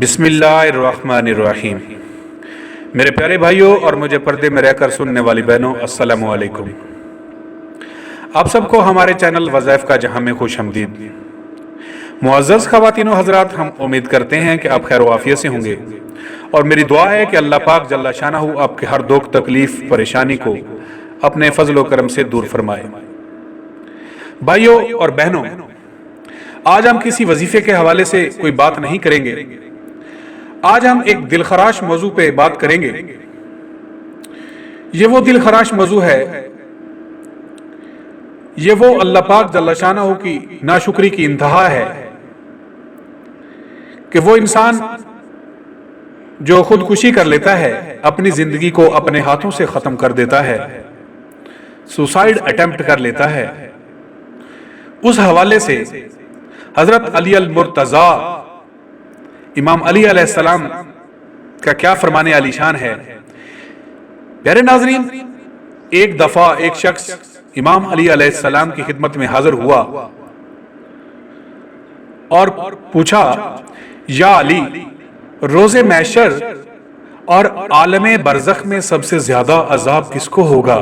बिस्मिल्लाहिर्रहमानिर्रहीम। मेरे प्यारे भाइयों और मुझे पर्दे में रहकर सुनने वाली बहनों, अस्सलामु अलैकुम। आप सबको हमारे चैनल वज़ाइफ का जहां में खुश आमदीद। मुअज़्ज़ज़ ख़वातीन व हज़रात, हम उम्मीद करते हैं कि आप खैर वाफ़ियत से होंगे और मेरी दुआ है कि अल्लाह पाक जल्ला शानहू आपके हर दुख, तकलीफ़, परेशानी को अपने फजल व करम से दूर फरमाए। भाइयों और बहनों, आज हम किसी वजीफे के हवाले से कोई बात नहीं करेंगे। आज हम एक दिलखराश मौजू पे बात करेंगे। ये वो दिलखराश मौजू है, ये वो अल्लाह पाक जल्ला शानहू की नाशुक्री की इंतहा है कि वो इंसान जो खुदकुशी कर लेता है, अपनी जिंदगी को अपने हाथों से खत्म कर देता है, सुसाइड अटेम्प्ट कर लेता है। उस हवाले से हजरत अली अल मुर्तजा इमाम अली अलैहिस्सलाम का क्या फरमाने आलीशान है। प्यारे नाज़रीन, एक दफा एक शख्स इमाम अली अलैहिस्सलाम की खिदमत में हाजिर हुआ और पूछा, या अली, रोज़े महशर और आलमे बरज़ख में सबसे ज्यादा अजाब किसको होगा?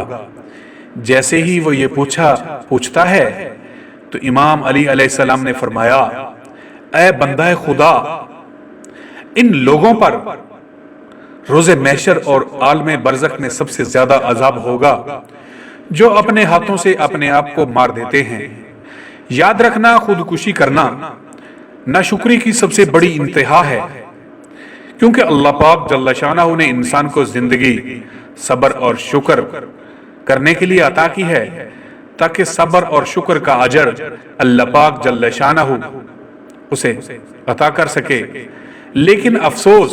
जैसे ही वो ये पूछता है तो इमाम अली अलैहिस्सलाम ने फरमाया, ऐ बंदा खुदा, इन लोगों पर रोज़े महशर और आलमे बरज़ख में सबसे ज्यादा अजाब होगा जो अपने हाथों से अपने आप को मार देते हैं। याद रखना, खुदकुशी करना नाशुक्री की सबसे बड़ी इंतहा है, क्योंकि अल्लाह पाक जल्ला शानहू ने इंसान को जिंदगी सब्र और शुक्र करने के लिए अता की है, ताकि सब्र और शुक्र का अजर अल्लाह पाक जल्ला शानहू उसे अता कर सके। लेकिन अफसोस,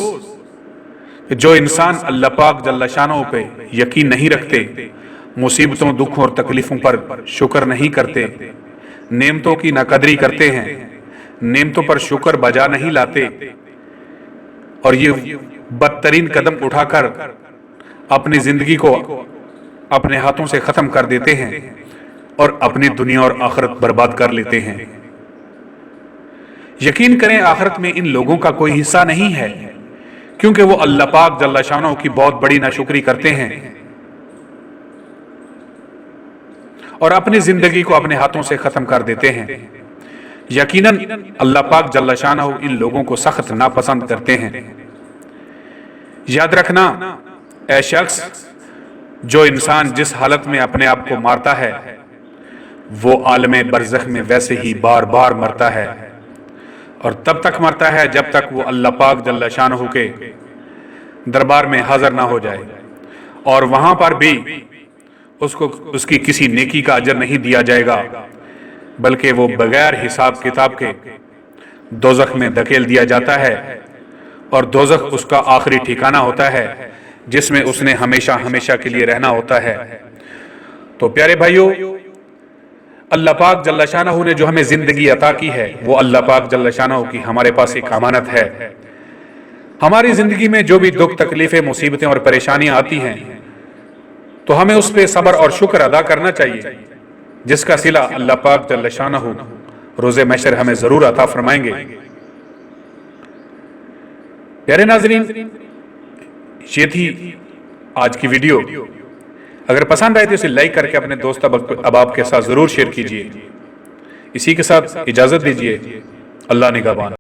जो इंसान अल्लाह पाक जल्ला शानहू पे यकीन नहीं रखते, मुसीबतों, दुखों और तकलीफों पर शुक्र नहीं करते, नेमतों की नाकदरी करते हैं, नेमतों पर शुक्र बजा नहीं लाते और ये बदतरीन कदम उठाकर अपनी जिंदगी को अपने हाथों से खत्म कर देते हैं और अपनी दुनिया और आखिरत बर्बाद कर लेते हैं। यकीन करें, आखिरत में इन लोगों का कोई हिस्सा नहीं है, क्योंकि वो अल्लाह पाक जल्ला शानहू की बहुत बड़ी नाशुक्री करते हैं और अपनी जिंदगी को अपने हाथों से खत्म कर देते हैं। यकीनन अल्लाह पाक जल्ला शानहू इन लोगों को सख्त नापसंद करते हैं। याद रखना, ऐ शख्स, जो इंसान जिस हालत में अपने आप को मारता है, वो आलमे बरज़ख में वैसे ही बार बार मरता है और तब तक मरता है जब तक वो अल्लाह पाक जल्ला शानहू के दरबार में हाजिर ना हो जाए, और वहां पर भी उसको उसकी किसी नेकी का अजर नहीं दिया जाएगा, बल्कि वो बगैर हिसाब किताब के दोज़ख में धकेल दिया जाता है और दोज़ख उसका आखिरी ठिकाना होता है, जिसमें उसने हमेशा हमेशा के लिए रहना होता है। तो प्यारे भाइयों, अल्लाह पाक जल्ला शानहू ने जो हमें जिंदगी अता की है, वो अल्लाह पाक जल्ला शानहू की हमारे पास एक अमानत है। हमारी जिंदगी में जो भी दुख, तकलीफें, मुसीबतें और परेशानियां आती हैं, तो हमें उस पर सब्र और शुक्र अदा करना चाहिए, जिसका सिला अल्लाह पाक जल्ला शानहू रोज़े महशर हमें जरूर अता फरमाएंगे। प्यारे नाज़रीन, ये थी आज की वीडियो। अगर पसंद आए तो इसे लाइक करके अपने दोस्त अहबाब के साथ जरूर शेयर कीजिए। इसी के साथ इजाजत दीजिए। अल्लाह निगहबान।